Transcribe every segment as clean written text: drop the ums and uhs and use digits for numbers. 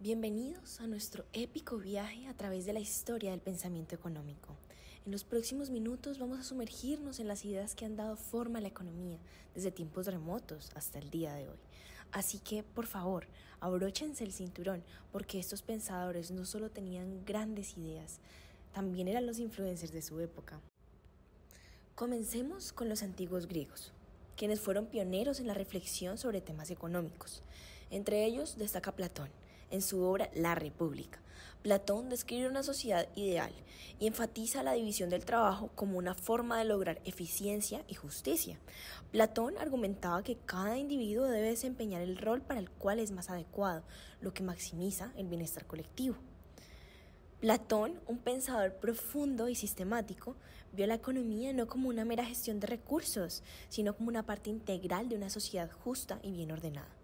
Bienvenidos a nuestro épico viaje a través de la historia del pensamiento económico. En los próximos minutos vamos a sumergirnos en las ideas que han dado forma a la economía desde tiempos remotos hasta el día de hoy. Así que, por favor, abróchense el cinturón porque estos pensadores no solo tenían grandes ideas, también eran los influencers de su época. Comencemos con los antiguos griegos, quienes fueron pioneros en la reflexión sobre temas económicos. Entre ellos destaca Platón, en su obra La República. Platón describe una sociedad ideal y enfatiza la división del trabajo como una forma de lograr eficiencia y justicia. Platón argumentaba que cada individuo debe desempeñar el rol para el cual es más adecuado, lo que maximiza el bienestar colectivo. Platón, un pensador profundo y sistemático, vio la economía no como una mera gestión de recursos, sino como una parte integral de una sociedad justa y bien ordenada.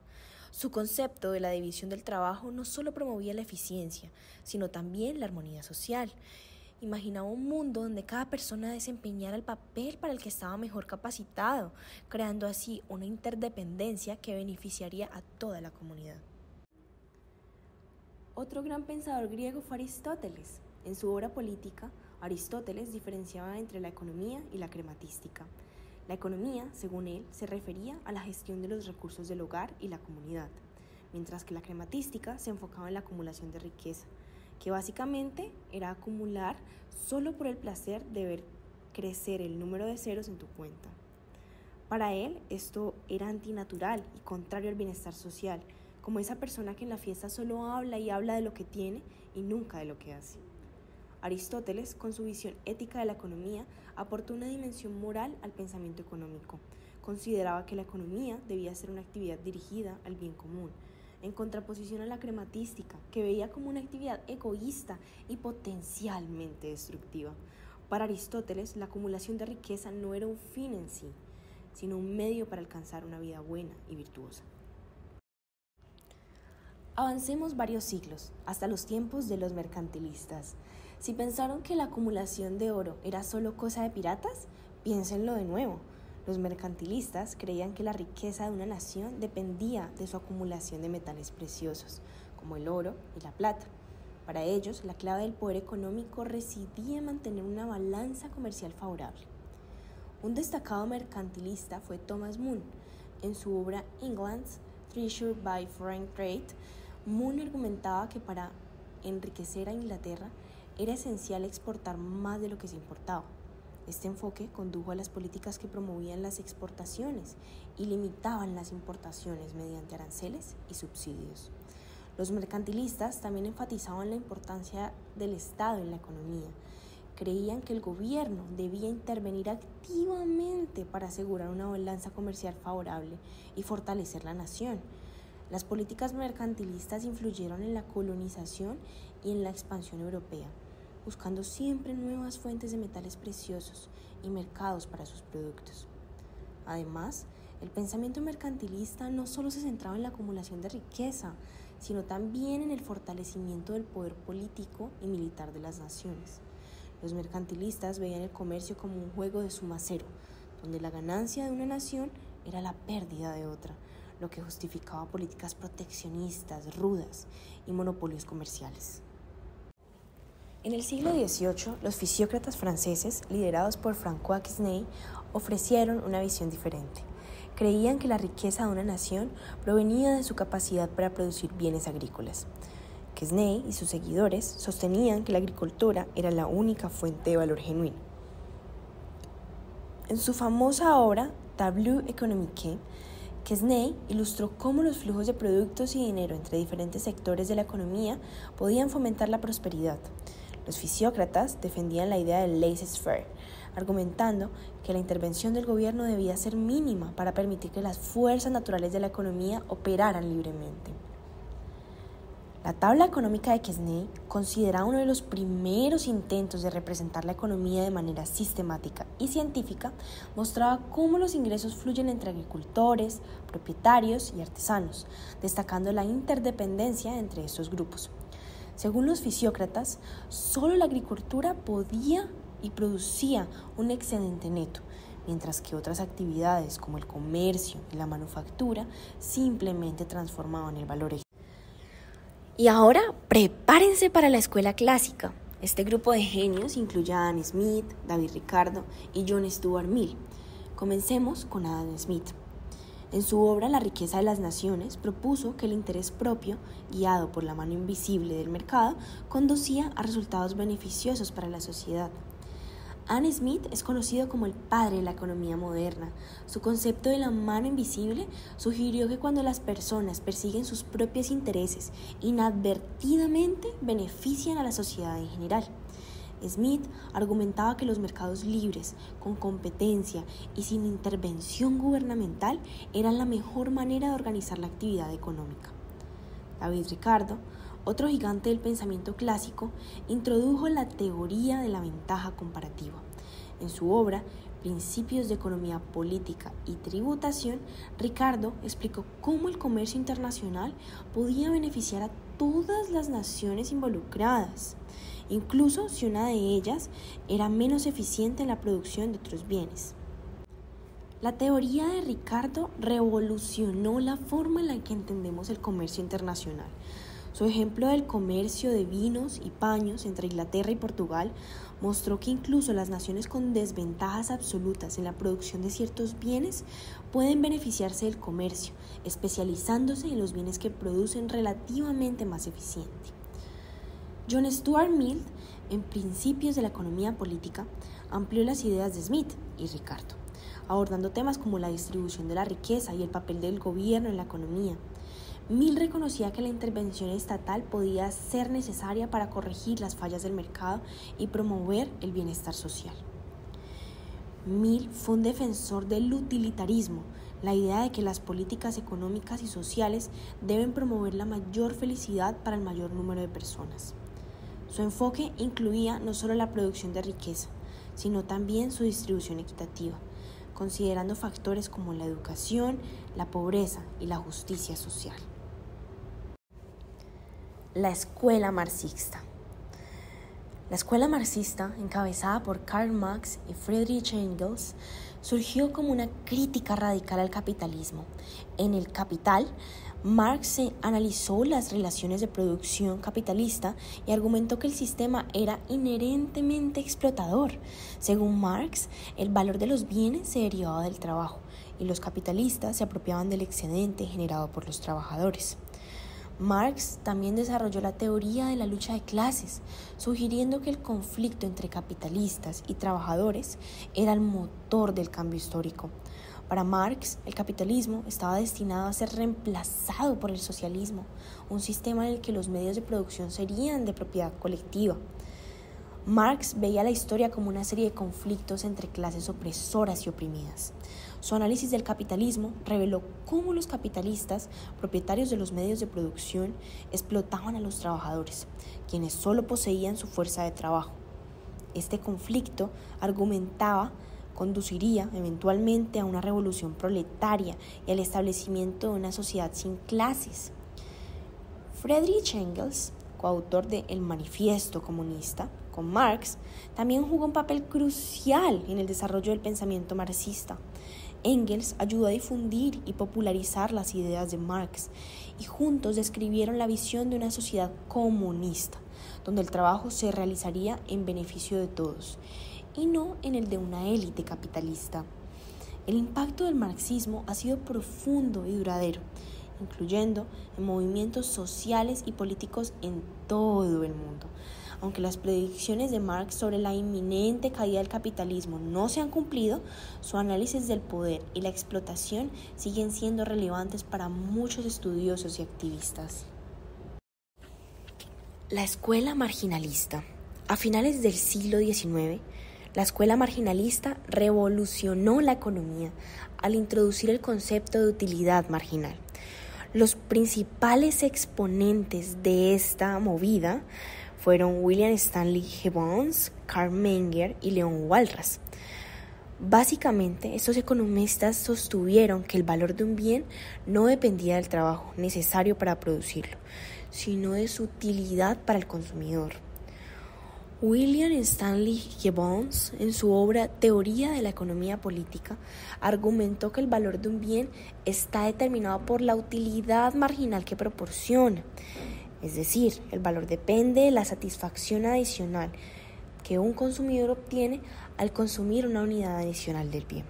Su concepto de la división del trabajo no solo promovía la eficiencia, sino también la armonía social. Imaginaba un mundo donde cada persona desempeñara el papel para el que estaba mejor capacitado, creando así una interdependencia que beneficiaría a toda la comunidad. Otro gran pensador griego fue Aristóteles. En su obra política, Aristóteles diferenciaba entre la economía y la crematística. La economía, según él, se refería a la gestión de los recursos del hogar y la comunidad, mientras que la crematística se enfocaba en la acumulación de riqueza, que básicamente era acumular solo por el placer de ver crecer el número de ceros en tu cuenta. Para él, esto era antinatural y contrario al bienestar social, como esa persona que en la fiesta solo habla y habla de lo que tiene y nunca de lo que hace. Aristóteles, con su visión ética de la economía, aportó una dimensión moral al pensamiento económico. Consideraba que la economía debía ser una actividad dirigida al bien común, en contraposición a la crematística, que veía como una actividad egoísta y potencialmente destructiva. Para Aristóteles, la acumulación de riqueza no era un fin en sí, sino un medio para alcanzar una vida buena y virtuosa. Avancemos varios siglos, hasta los tiempos de los mercantilistas. Si pensaron que la acumulación de oro era solo cosa de piratas, piénsenlo de nuevo. Los mercantilistas creían que la riqueza de una nación dependía de su acumulación de metales preciosos, como el oro y la plata. Para ellos, la clave del poder económico residía en mantener una balanza comercial favorable. Un destacado mercantilista fue Thomas Moon. En su obra England's Treasure by Foreign Trade, Moon argumentaba que para enriquecer a Inglaterra era esencial exportar más de lo que se importaba. Este enfoque condujo a las políticas que promovían las exportaciones y limitaban las importaciones mediante aranceles y subsidios. Los mercantilistas también enfatizaban la importancia del Estado en la economía. Creían que el gobierno debía intervenir activamente para asegurar una balanza comercial favorable y fortalecer la nación. Las políticas mercantilistas influyeron en la colonización y en la expansión europea, buscando siempre nuevas fuentes de metales preciosos y mercados para sus productos. Además, el pensamiento mercantilista no solo se centraba en la acumulación de riqueza, sino también en el fortalecimiento del poder político y militar de las naciones. Los mercantilistas veían el comercio como un juego de suma cero, donde la ganancia de una nación era la pérdida de otra, lo que justificaba políticas proteccionistas, rudas y monopolios comerciales. En el siglo XVIII, los fisiócratas franceses, liderados por François Quesnay, ofrecieron una visión diferente. Creían que la riqueza de una nación provenía de su capacidad para producir bienes agrícolas. Quesnay y sus seguidores sostenían que la agricultura era la única fuente de valor genuino. En su famosa obra, Tableau économique, Quesnay ilustró cómo los flujos de productos y dinero entre diferentes sectores de la economía podían fomentar la prosperidad. Los fisiócratas defendían la idea del laissez-faire, argumentando que la intervención del gobierno debía ser mínima para permitir que las fuerzas naturales de la economía operaran libremente. La tabla económica de Quesnay, considerada uno de los primeros intentos de representar la economía de manera sistemática y científica, mostraba cómo los ingresos fluyen entre agricultores, propietarios y artesanos, destacando la interdependencia entre estos grupos. Según los fisiócratas, solo la agricultura podía y producía un excedente neto, mientras que otras actividades como el comercio y la manufactura simplemente transformaban el valor. Y ahora prepárense para la escuela clásica. Este grupo de genios incluye a Adam Smith, David Ricardo y John Stuart Mill. Comencemos con Adam Smith. En su obra La riqueza de las naciones propuso que el interés propio, guiado por la mano invisible del mercado, conducía a resultados beneficiosos para la sociedad. Adam Smith es conocido como el padre de la economía moderna. Su concepto de la mano invisible sugirió que cuando las personas persiguen sus propios intereses, inadvertidamente benefician a la sociedad en general. Smith argumentaba que los mercados libres, con competencia y sin intervención gubernamental, eran la mejor manera de organizar la actividad económica. David Ricardo, otro gigante del pensamiento clásico, introdujo la teoría de la ventaja comparativa. En su obra, Principios de Economía Política y Tributación, Ricardo explicó cómo el comercio internacional podía beneficiar a todas las naciones involucradas, incluso si una de ellas era menos eficiente en la producción de otros bienes. La teoría de Ricardo revolucionó la forma en la que entendemos el comercio internacional. Su ejemplo del comercio de vinos y paños entre Inglaterra y Portugal mostró que incluso las naciones con desventajas absolutas en la producción de ciertos bienes pueden beneficiarse del comercio, especializándose en los bienes que producen relativamente más eficiente. John Stuart Mill, en Principios de la Economía Política, amplió las ideas de Smith y Ricardo, abordando temas como la distribución de la riqueza y el papel del gobierno en la economía. Mill reconocía que la intervención estatal podía ser necesaria para corregir las fallas del mercado y promover el bienestar social. Mill fue un defensor del utilitarismo, la idea de que las políticas económicas y sociales deben promover la mayor felicidad para el mayor número de personas. Su enfoque incluía no solo la producción de riqueza, sino también su distribución equitativa, considerando factores como la educación, la pobreza y la justicia social. La escuela marxista. La escuela marxista, encabezada por Karl Marx y Friedrich Engels, surgió como una crítica radical al capitalismo. En El Capital, Marx analizó las relaciones de producción capitalista y argumentó que el sistema era inherentemente explotador. Según Marx, el valor de los bienes se derivaba del trabajo y los capitalistas se apropiaban del excedente generado por los trabajadores. Marx también desarrolló la teoría de la lucha de clases, sugiriendo que el conflicto entre capitalistas y trabajadores era el motor del cambio histórico. Para Marx, el capitalismo estaba destinado a ser reemplazado por el socialismo, un sistema en el que los medios de producción serían de propiedad colectiva. Marx veía la historia como una serie de conflictos entre clases opresoras y oprimidas. Su análisis del capitalismo reveló cómo los capitalistas, propietarios de los medios de producción, explotaban a los trabajadores, quienes solo poseían su fuerza de trabajo. Este conflicto, argumentaba, conduciría eventualmente a una revolución proletaria y al establecimiento de una sociedad sin clases. Friedrich Engels, coautor de El Manifiesto Comunista, con Marx, también jugó un papel crucial en el desarrollo del pensamiento marxista. Engels ayudó a difundir y popularizar las ideas de Marx y juntos describieron la visión de una sociedad comunista, donde el trabajo se realizaría en beneficio de todos y no en el de una élite capitalista. El impacto del marxismo ha sido profundo y duradero, incluyendo en movimientos sociales y políticos en todo el mundo. Aunque las predicciones de Marx sobre la inminente caída del capitalismo no se han cumplido, su análisis del poder y la explotación siguen siendo relevantes para muchos estudiosos y activistas. La escuela marginalista. A finales del siglo XIX, la escuela marginalista revolucionó la economía al introducir el concepto de utilidad marginal. Los principales exponentes de esta movida fueron William Stanley Gibbons, Karl Menger y Leon Walras. Básicamente, estos economistas sostuvieron que el valor de un bien no dependía del trabajo necesario para producirlo, sino de su utilidad para el consumidor. William Stanley Gibbons, en su obra Teoría de la Economía Política, argumentó que el valor de un bien está determinado por la utilidad marginal que proporciona. Es decir, el valor depende de la satisfacción adicional que un consumidor obtiene al consumir una unidad adicional del bien.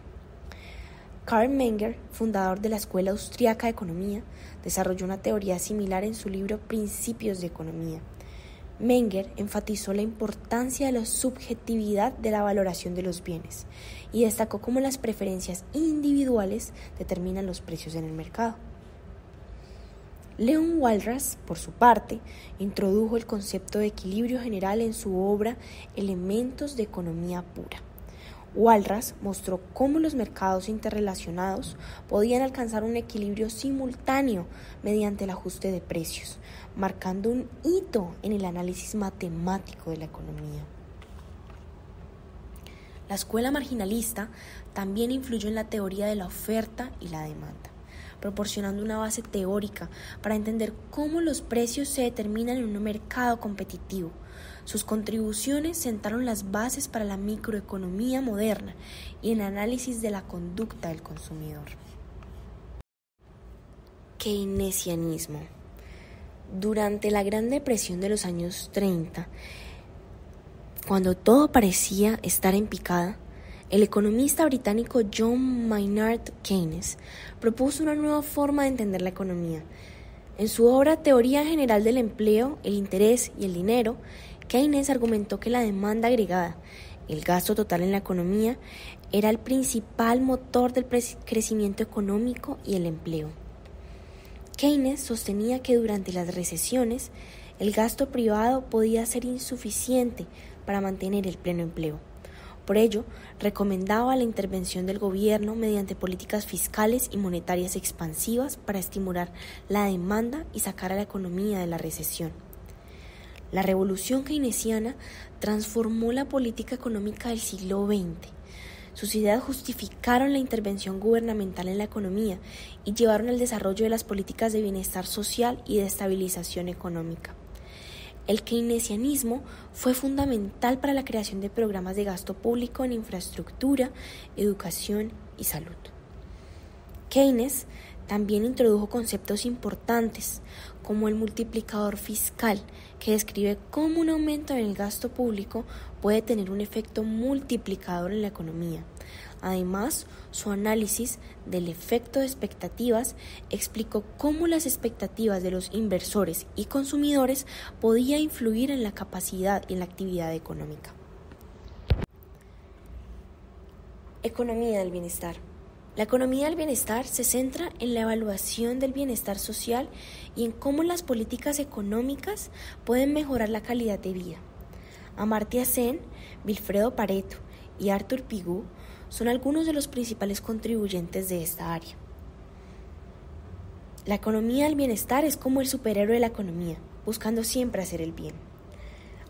Karl Menger, fundador de la Escuela Austriaca de Economía, desarrolló una teoría similar en su libro Principios de Economía. Menger enfatizó la importancia de la subjetividad de la valoración de los bienes y destacó cómo las preferencias individuales determinan los precios en el mercado. Leon Walras, por su parte, introdujo el concepto de equilibrio general en su obra Elementos de Economía Pura. Walras mostró cómo los mercados interrelacionados podían alcanzar un equilibrio simultáneo mediante el ajuste de precios, marcando un hito en el análisis matemático de la economía. La escuela marginalista también influyó en la teoría de la oferta y la demanda, proporcionando una base teórica para entender cómo los precios se determinan en un mercado competitivo. Sus contribuciones sentaron las bases para la microeconomía moderna y el análisis de la conducta del consumidor. Keynesianismo. Durante la Gran Depresión de los años 30, cuando todo parecía estar en picada, el economista británico John Maynard Keynes propuso una nueva forma de entender la economía. En su obra Teoría General del Empleo, el Interés y el Dinero, Keynes argumentó que la demanda agregada, el gasto total en la economía, era el principal motor del crecimiento económico y el empleo. Keynes sostenía que durante las recesiones, el gasto privado podía ser insuficiente para mantener el pleno empleo. Por ello, recomendaba la intervención del gobierno mediante políticas fiscales y monetarias expansivas para estimular la demanda y sacar a la economía de la recesión. La revolución keynesiana transformó la política económica del siglo XX. Sus ideas justificaron la intervención gubernamental en la economía y llevaron al desarrollo de las políticas de bienestar social y de estabilización económica. El keynesianismo fue fundamental para la creación de programas de gasto público en infraestructura, educación y salud. Keynes también introdujo conceptos importantes como el multiplicador fiscal, que describe cómo un aumento en el gasto público puede tener un efecto multiplicador en la economía. Además, su análisis del efecto de expectativas explicó cómo las expectativas de los inversores y consumidores podía influir en la capacidad y en la actividad económica. Economía del bienestar. La economía del bienestar se centra en la evaluación del bienestar social y en cómo las políticas económicas pueden mejorar la calidad de vida. Amartya Sen, Vilfredo Pareto y Arthur Pigou son algunos de los principales contribuyentes de esta área. La economía del bienestar es como el superhéroe de la economía, buscando siempre hacer el bien.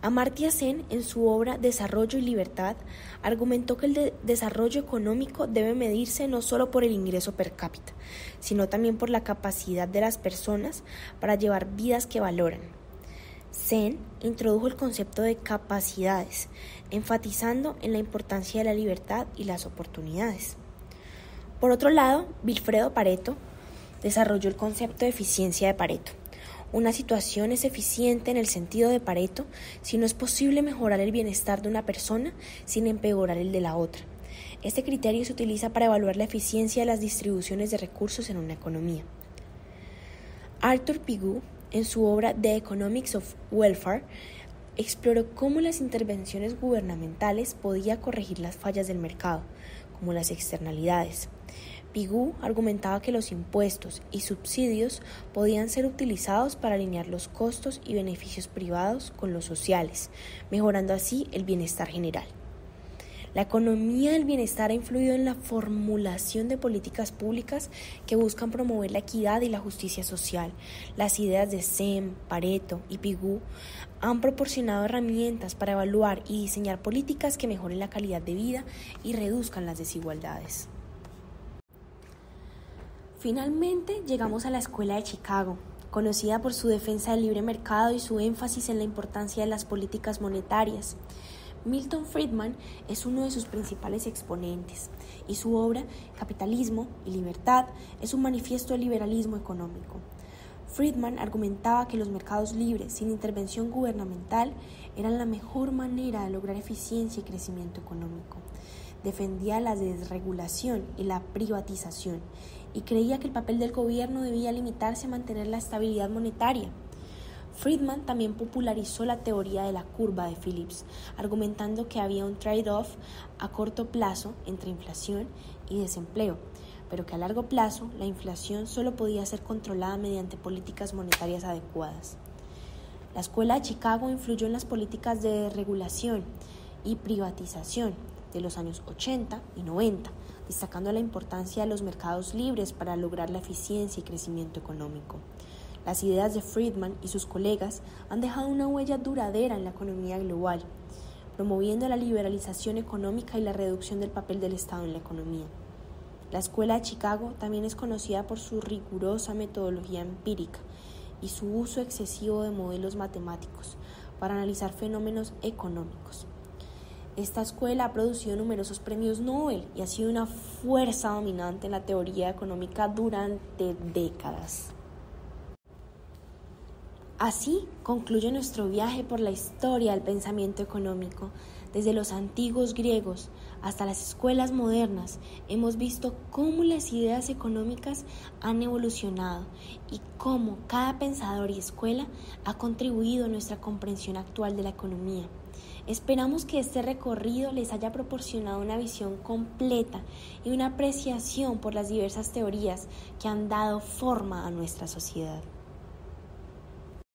Amartya Sen, en su obra Desarrollo y Libertad, argumentó que el desarrollo económico debe medirse no solo por el ingreso per cápita, sino también por la capacidad de las personas para llevar vidas que valoran. Sen introdujo el concepto de capacidades, enfatizando en la importancia de la libertad y las oportunidades. Por otro lado, Vilfredo Pareto desarrolló el concepto de eficiencia de Pareto. Una situación es eficiente en el sentido de Pareto si no es posible mejorar el bienestar de una persona sin empeorar el de la otra. Este criterio se utiliza para evaluar la eficiencia de las distribuciones de recursos en una economía. Arthur Pigou, en su obra The Economics of Welfare, exploró cómo las intervenciones gubernamentales podían corregir las fallas del mercado, como las externalidades. Pigou argumentaba que los impuestos y subsidios podían ser utilizados para alinear los costos y beneficios privados con los sociales, mejorando así el bienestar general. La economía del bienestar ha influido en la formulación de políticas públicas que buscan promover la equidad y la justicia social. Las ideas de Sen, Pareto y Pigou han proporcionado herramientas para evaluar y diseñar políticas que mejoren la calidad de vida y reduzcan las desigualdades. Finalmente llegamos a la Escuela de Chicago, conocida por su defensa del libre mercado y su énfasis en la importancia de las políticas monetarias. Milton Friedman es uno de sus principales exponentes y su obra Capitalismo y Libertad es un manifiesto del liberalismo económico. Friedman argumentaba que los mercados libres, sin intervención gubernamental, eran la mejor manera de lograr eficiencia y crecimiento económico. Defendía la desregulación y la privatización y creía que el papel del gobierno debía limitarse a mantener la estabilidad monetaria. Friedman también popularizó la teoría de la curva de Phillips, argumentando que había un trade-off a corto plazo entre inflación y desempleo, pero que a largo plazo la inflación solo podía ser controlada mediante políticas monetarias adecuadas. La Escuela de Chicago influyó en las políticas de regulación y privatización de los años 80 y 90, destacando la importancia de los mercados libres para lograr la eficiencia y crecimiento económico. Las ideas de Friedman y sus colegas han dejado una huella duradera en la economía global, promoviendo la liberalización económica y la reducción del papel del Estado en la economía. La Escuela de Chicago también es conocida por su rigurosa metodología empírica y su uso excesivo de modelos matemáticos para analizar fenómenos económicos. Esta escuela ha producido numerosos premios Nobel y ha sido una fuerza dominante en la teoría económica durante décadas. Así concluye nuestro viaje por la historia del pensamiento económico. Desde los antiguos griegos hasta las escuelas modernas, hemos visto cómo las ideas económicas han evolucionado y cómo cada pensador y escuela ha contribuido a nuestra comprensión actual de la economía. Esperamos que este recorrido les haya proporcionado una visión completa y una apreciación por las diversas teorías que han dado forma a nuestra sociedad.